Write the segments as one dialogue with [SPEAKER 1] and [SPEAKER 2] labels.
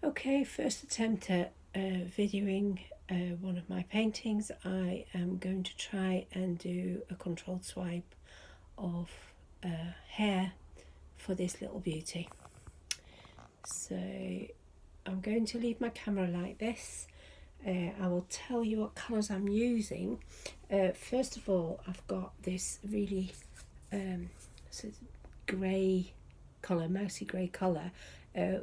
[SPEAKER 1] Okay, first attempt at videoing one of my paintings. I am going to try and do a controlled swipe of hair for this little beauty. So I'm going to leave my camera like this. I will tell you what colours I'm using. First of all, I've got this really grey colour, mousy grey colour,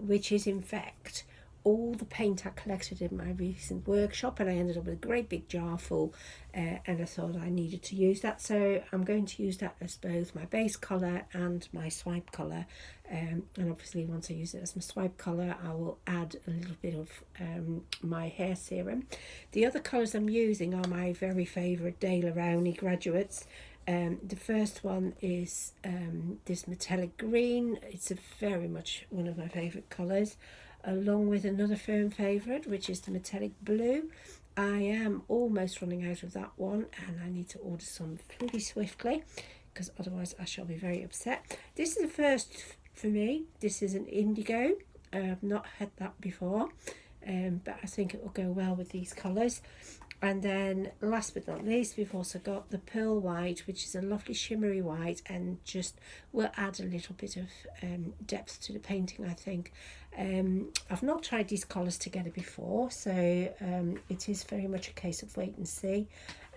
[SPEAKER 1] which is in fact all the paint I collected in my recent workshop, and I ended up with a great big jar full, and I thought I needed to use that, so I'm going to use that as both my base colour and my swipe colour, and obviously once I use it as my swipe colour I will add a little bit of my hair serum. The other colours I'm using are my very favourite Daler Rowney Graduates. The first one is this metallic green. It's very much one of my favourite colours, along with another firm favourite, which is the metallic blue. I am almost running out of that one, and I need to order some pretty swiftly, because otherwise I shall be very upset. This is the first for me. This is an indigo. I've not had that before, but I think it will go well with these colours. And then last but not least, we've also got the pearl white, which is a lovely shimmery white and just will add a little bit of depth to the painting, I think. I've not tried these colours together before, so it is very much a case of wait and see.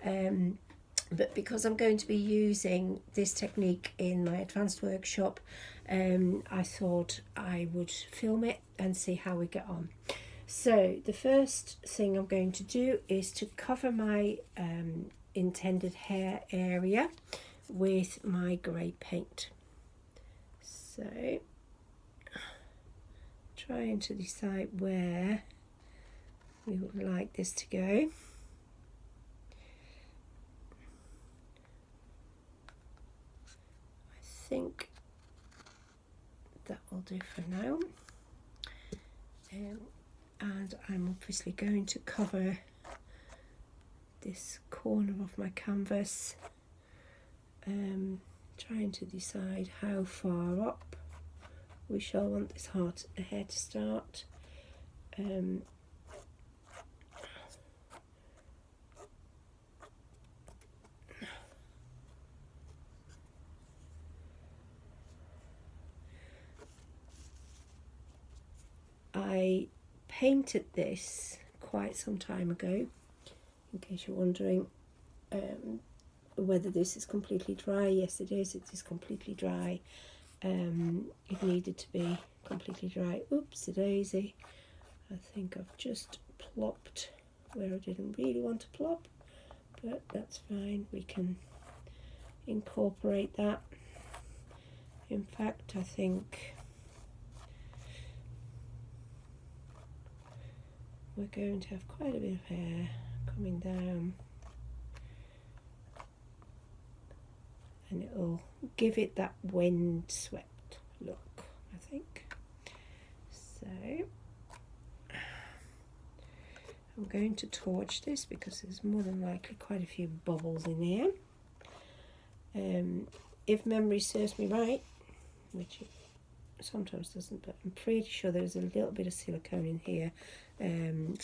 [SPEAKER 1] But because I'm going to be using this technique in my advanced workshop, I thought I would film it and see how we get on. So the first thing I'm going to do is to cover my intended hair area with my grey paint. So trying to decide where we would like this to go. I think that will do for now. And I'm obviously going to cover this corner of my canvas, trying to decide how far up we shall want this hair to start. I painted this quite some time ago, in case you're wondering whether this is completely dry. Yes, it is. It is completely dry. It needed to be completely dry. Oopsie daisy. I think I've just plopped where I didn't really want to plop, but that's fine. We can incorporate that. In fact, I think we're going to have quite a bit of hair coming down, and it'll give it that wind-swept look, I think. So I'm going to torch this because there's more than likely quite a few bubbles in here. If memory serves me right, which it sometimes doesn't, but I'm pretty sure there's a little bit of silicone in here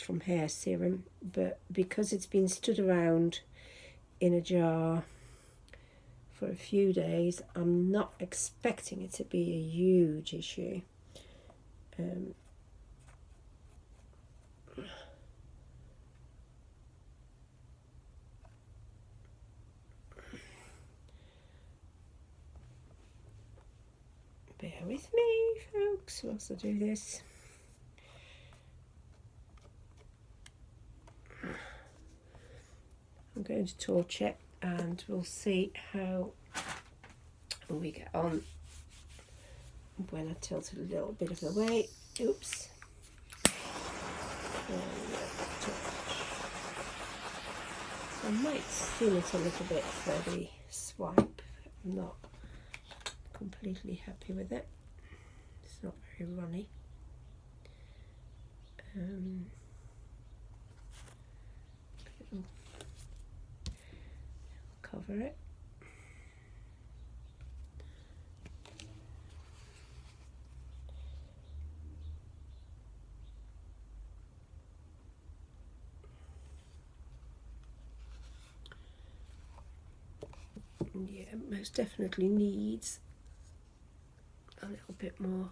[SPEAKER 1] from hair serum, but because it's been stood around in a jar for a few days, I'm not expecting it to be a huge issue. Bear with me, folks, whilst I do this. I'm going to torch it and we'll see how we get on when I tilt it a little bit of the way. Oops. I might thin it a little bit for the swipe. I'm not completely happy with it. It's not very runny. Cover it. Yeah, most definitely needs a little bit more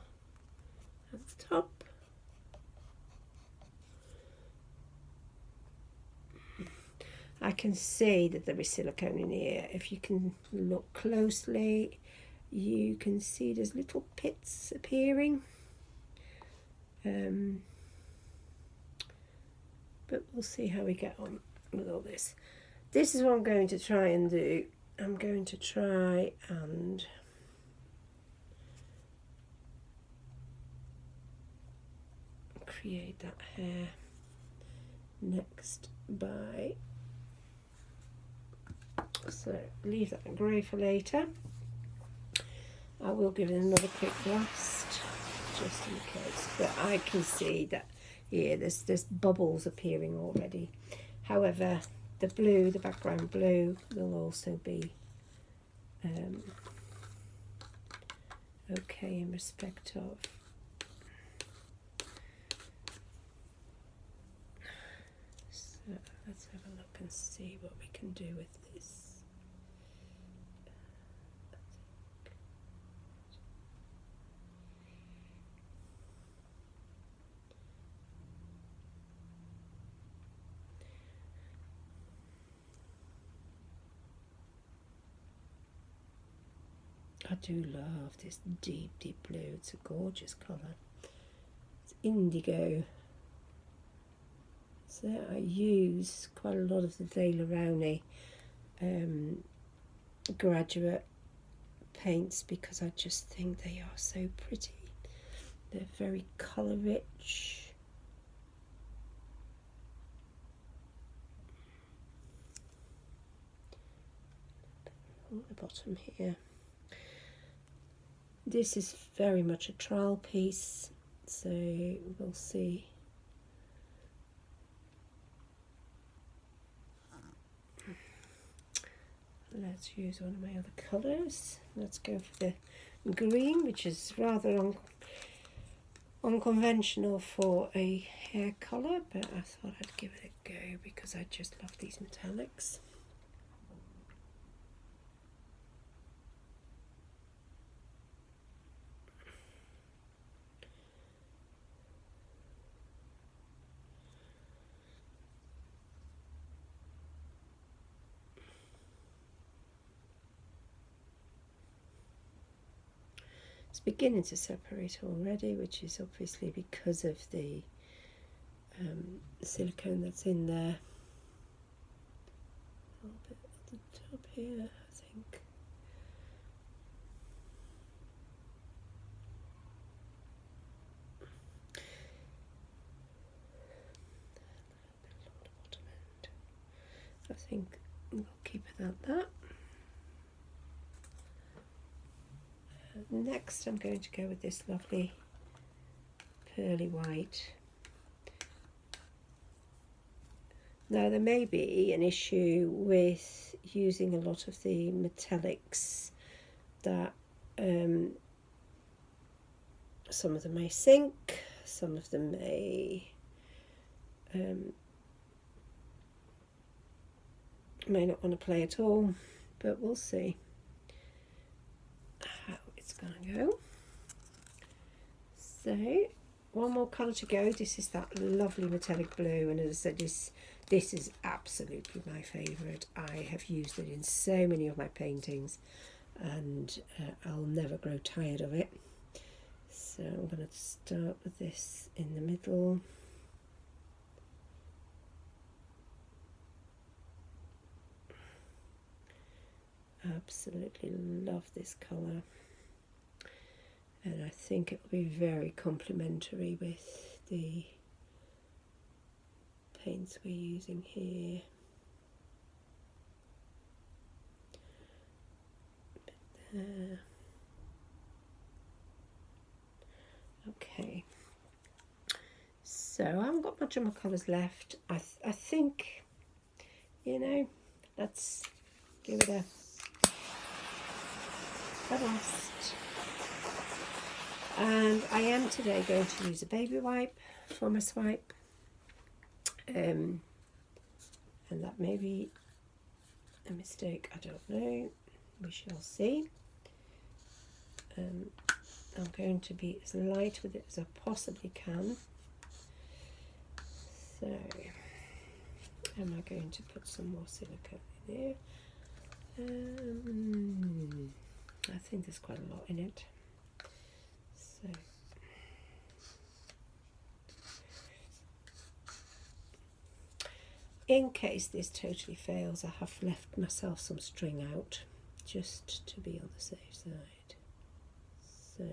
[SPEAKER 1] at the top. I can see that there is silicone in here. If you can look closely, you can see there's little pits appearing. But we'll see how we get on with all this. This is what I'm going to try and do. I'm going to try and create that hair next by, so leave that in grey for later. I will give it another quick blast just in case, but I can see that here there's bubbles appearing already. However, the blue, the background blue, will also be okay in respect of. So let's have a look and see what we can do with this. I do love this deep blue. It's a gorgeous colour. It's indigo. So I use quite a lot of the Daler-Rowney graduate paints because I just think they are so pretty. They're very colour rich. On the bottom here. This is very much a trial piece, so we'll see. Let's use one of my other colours. Let's go for the green, which is rather unconventional for a hair colour, but I thought I'd give it a go because I just love these metallics. It's beginning to separate already, which is obviously because of the silicone that's in there. A little bit at the top here, I think. I think we'll keep it at that. Next I'm going to go with this lovely pearly white. Now there may be an issue with using a lot of the metallics that some of them may sink, some of them may not want to play at all, but we'll see how it's going to go. So one more colour to go. This is that lovely metallic blue, and as I said, this is absolutely my favourite. I have used it in so many of my paintings, and I'll never grow tired of it. So I'm going to start with this in the middle. Absolutely love this colour, and I think it will be very complementary with the paints we're using here. There. Okay, so I haven't got much of my colours left. I think, you know, let's give it a blast. And I am today going to use a baby wipe for my swipe, and that may be a mistake, I don't know. We shall see. I'm going to be as light with it as I possibly can. So, am I going to put some more silicone in there? I think there's quite a lot in it. So, in case this totally fails, I have left myself some string out just to be on the safe side. So,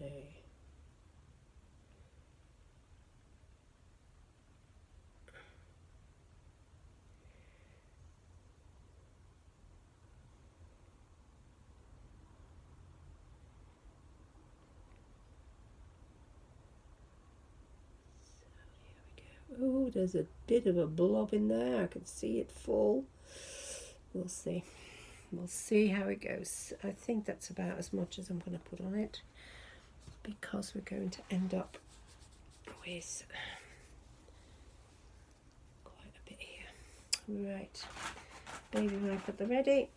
[SPEAKER 1] oh, there's a bit of a blob in there. I can see it fall. We'll see. We'll see how it goes. I think that's about as much as I'm going to put on it, because we're going to end up with quite a bit here. Right, baby wipe at the ready.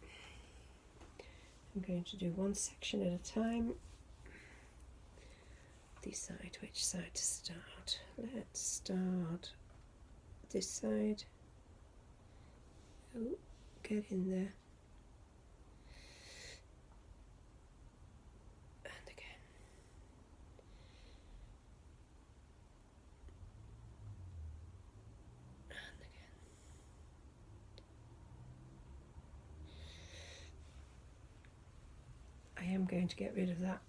[SPEAKER 1] I'm going to do one section at a time. Decide which side to start. Let's start this side. Oh, get in there. And again. And again. I am going to get rid of that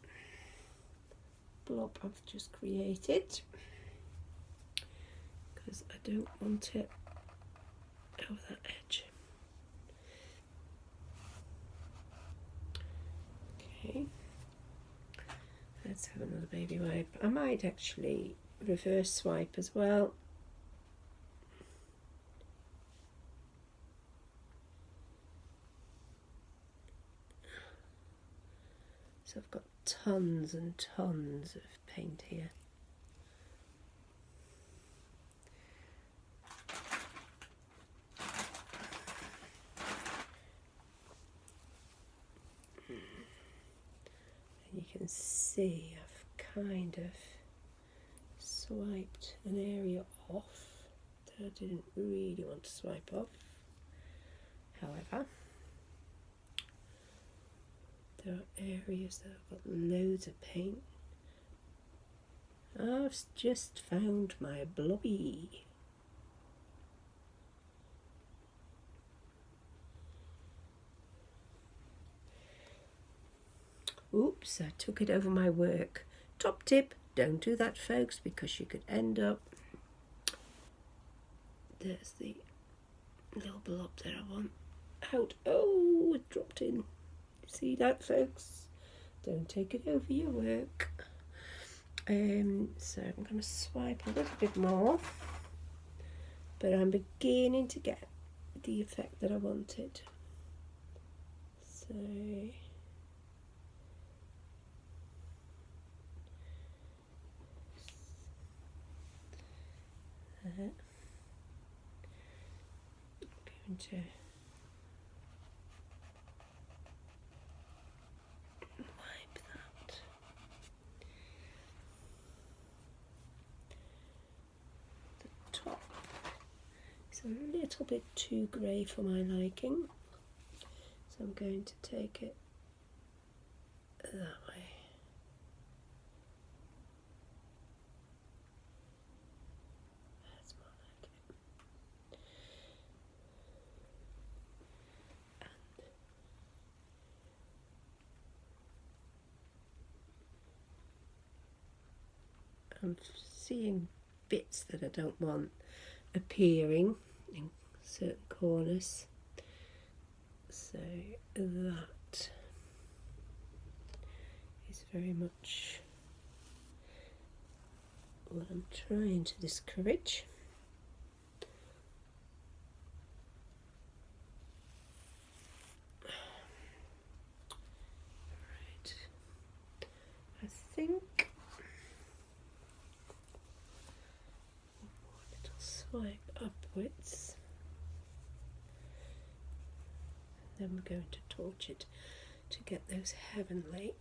[SPEAKER 1] blob I've just created, because I don't want it over that edge. Okay, let's have another baby wipe. I might actually reverse swipe as well. So I've got tons and tons of paint here. And you can see I've kind of swiped an area off that I didn't really want to swipe off. However, there are areas that have got loads of paint. I've just found my blobby. Oops, I took it over my work. Top tip, don't do that, folks, because you could end up... There's the little blob that I want out. Oh, it dropped in. See that, folks? Don't take it over your work. So I'm going to swipe a little bit more, but I'm beginning to get the effect that I wanted. So I'm going to wipe that. The top is a little bit too grey for my liking, so I'm going to take it that way. That's more like it. I'm seeing bits that I don't want appearing in certain corners, so that is very much what I'm trying to discourage. Right, I think a little swipe upwards, and then we're going to torch it. to get those heavenly.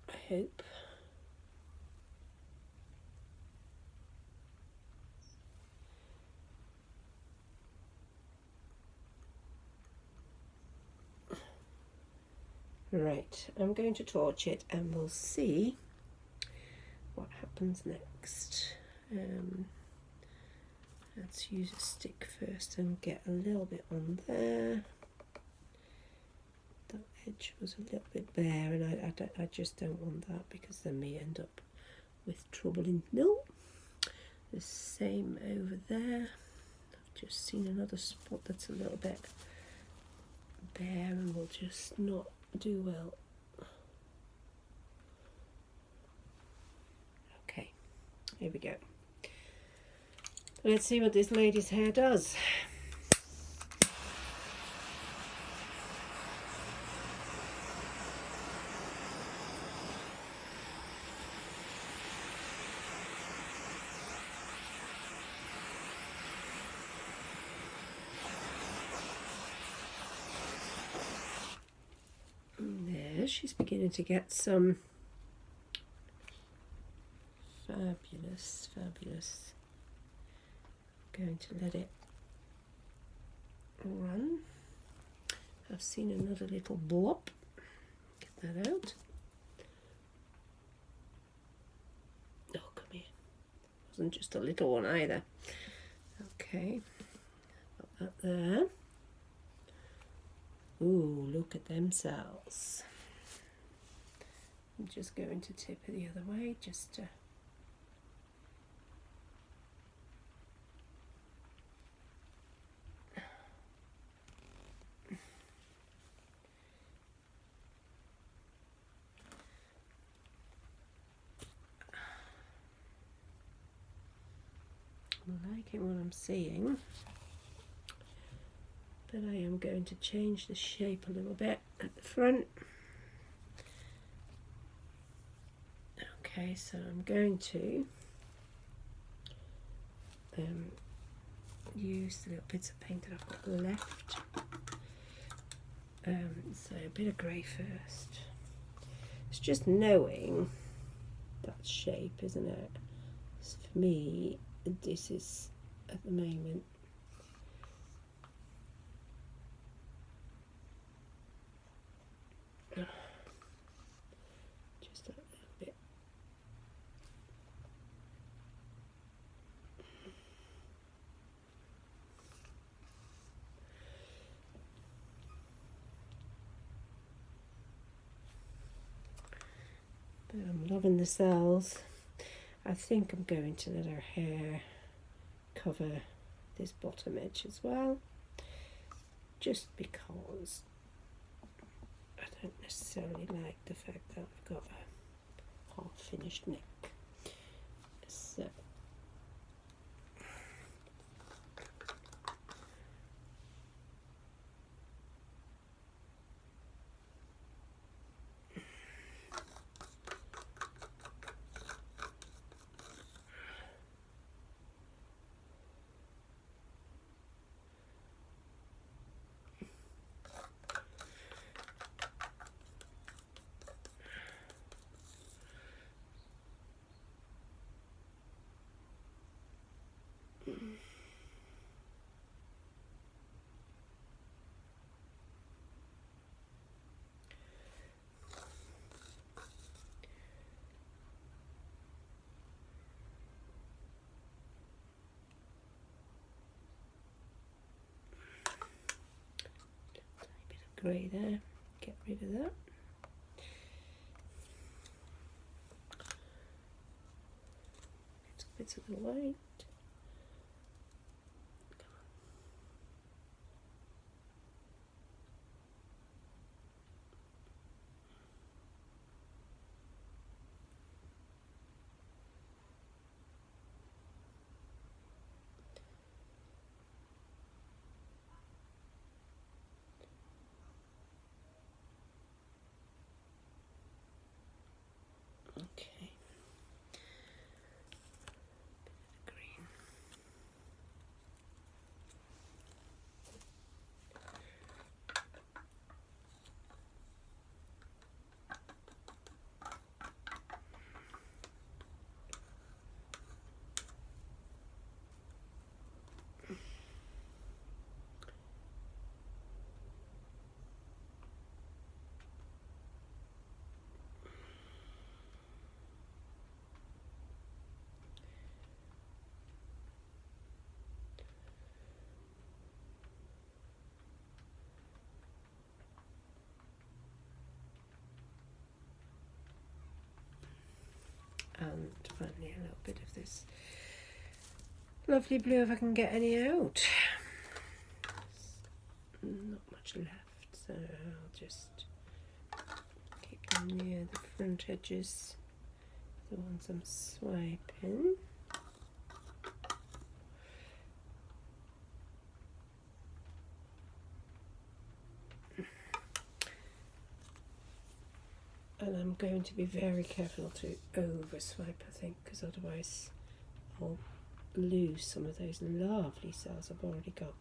[SPEAKER 1] I hope. Right, I'm going to torch it and we'll see what happens next. Let's use a stick first and get a little bit on there. That edge was a little bit bare, and I just don't want that, because then we end up with trouble in no. The same over there. I've just seen another spot that's a little bit bare and will just not do well. Okay, here we go. Let's see what this lady's hair does. There, she's beginning to get some fabulous. Going to let it run. I've seen another little blob. Get that out. Oh, come here. Wasn't just a little one either. Okay, got that there. Ooh, look at them cells. I'm just going to tip it the other way, just to I'm liking what I'm seeing, but I am going to change the shape a little bit at the front. Okay, so I'm going to use the little bits of paint that I've got left. So a bit of grey first. It's just knowing that shape, isn't it? So for me, this is at the moment just a little bit. But I'm loving the cells. I think I'm going to let her hair cover this bottom edge as well, just because I don't necessarily like the fact that I've got a half finished neck. So grey there, get rid of that. Little bits of the white. Okay. Green. and finally a little bit of this lovely blue if I can get any out. Not much left, so I'll just keep them near the front edges, the ones I'm swiping. And I'm going to be very careful to over swipe, I think, because otherwise I'll lose some of those lovely cells I've already got.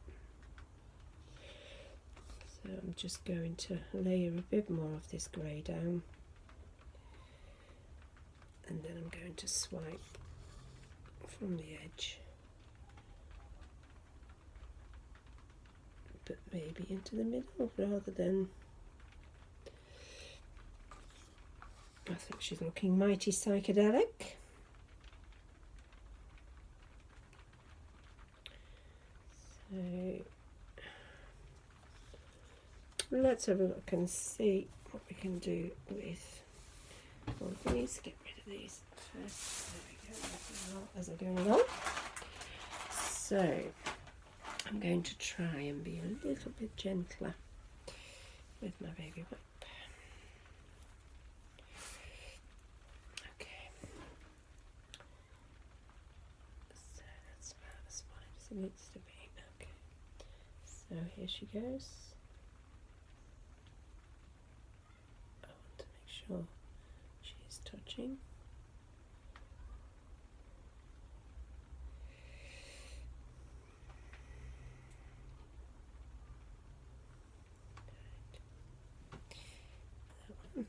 [SPEAKER 1] So I'm just going to layer a bit more of this grey down, and then I'm going to swipe from the edge, but maybe into the middle rather than. I think she's looking mighty psychedelic. So let's have a look and see what we can do with all of these. Get rid of these first. There we go. As I go along. So I'm going to try and be a little bit gentler with my baby wipe. It needs to be. Okay, so here she goes. I want to make sure she's touching. That one.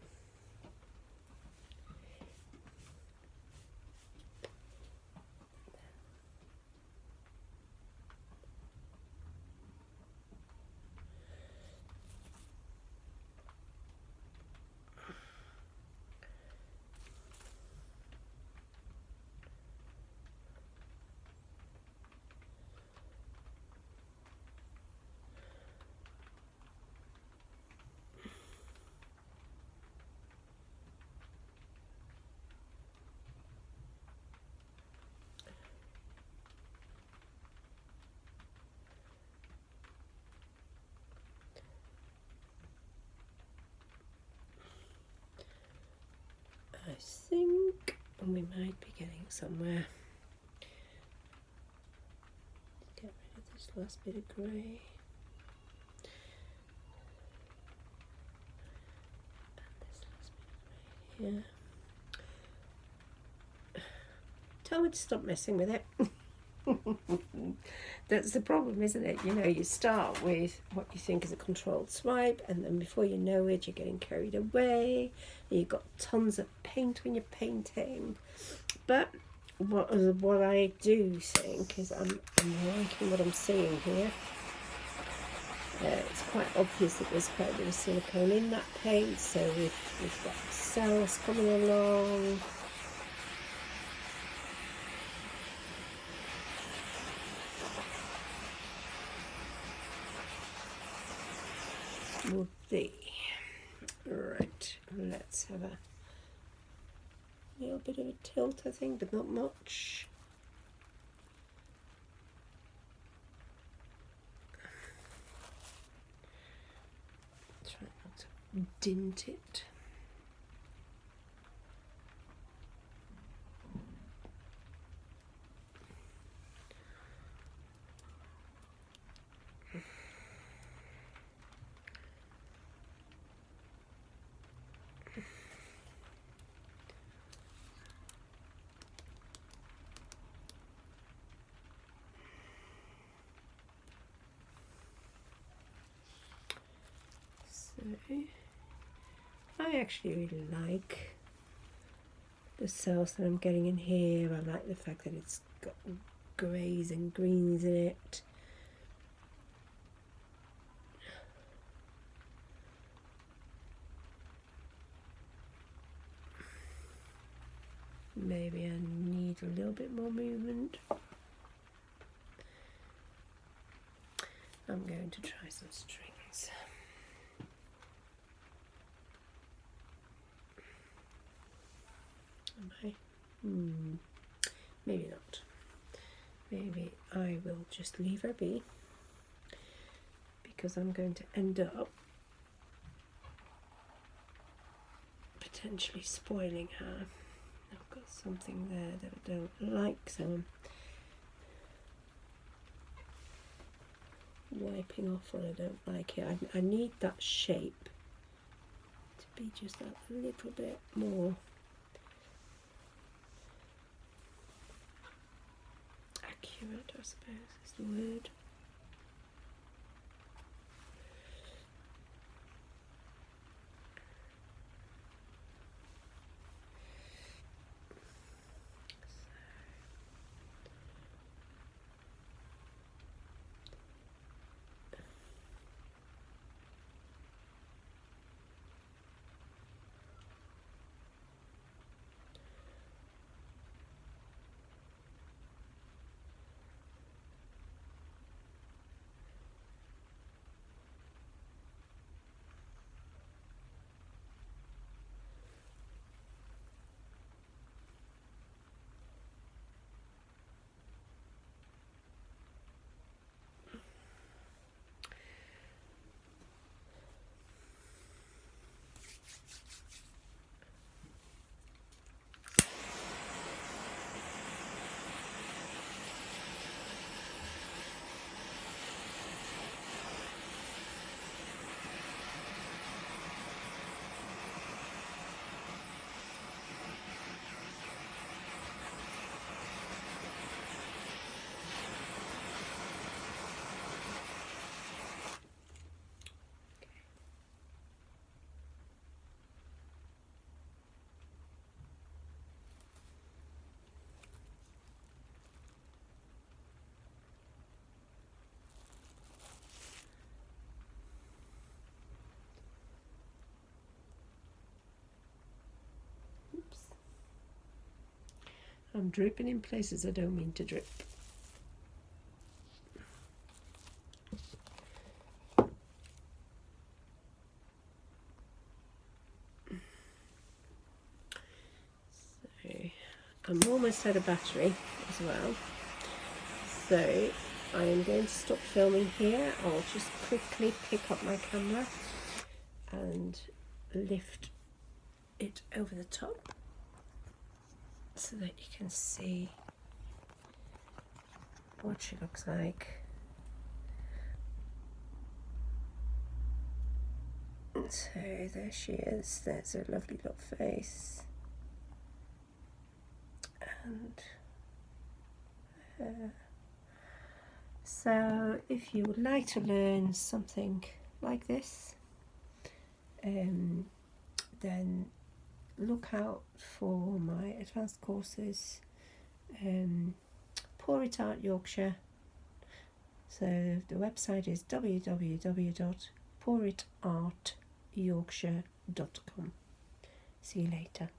[SPEAKER 1] I think we might be getting somewhere. Get rid of this last bit of grey. And this last bit of grey here. Tell me to stop messing with it. That's the problem, isn't it? You know, you start with what you think is a controlled swipe, and then before you know it, you're getting carried away. You've got tons of paint when you're painting. But what I do think is I'm liking what I'm seeing here. It's quite obvious that there's quite a bit of silicone in that paint, so we've got cells coming along. Would be right. Let's have a little bit of a tilt, I think, but not much. Try not to dint it. I actually really like the cells that I'm getting in here. I like the fact that it's got greys and greens in it. Maybe I need a little bit more movement. I'm going to try some strings. Am I? Maybe not. Maybe I will just leave her be, because I'm going to end up potentially spoiling her. I've got something there that I don't like, so I'm wiping off what I don't like here. I need that shape to be just that little bit more accurate, I suppose is the word. I'm dripping in places I don't mean to drip. So I'm almost out of battery as well. So I am going to stop filming here. I'll just quickly pick up my camera and lift it over the top so that you can see what she looks like. So there she is. There's a lovely little face. And so if you would like to learn something like this, then look out for my advanced courses, Pour It Art Yorkshire. So the website is www.pouritartyorkshire.com. See you later.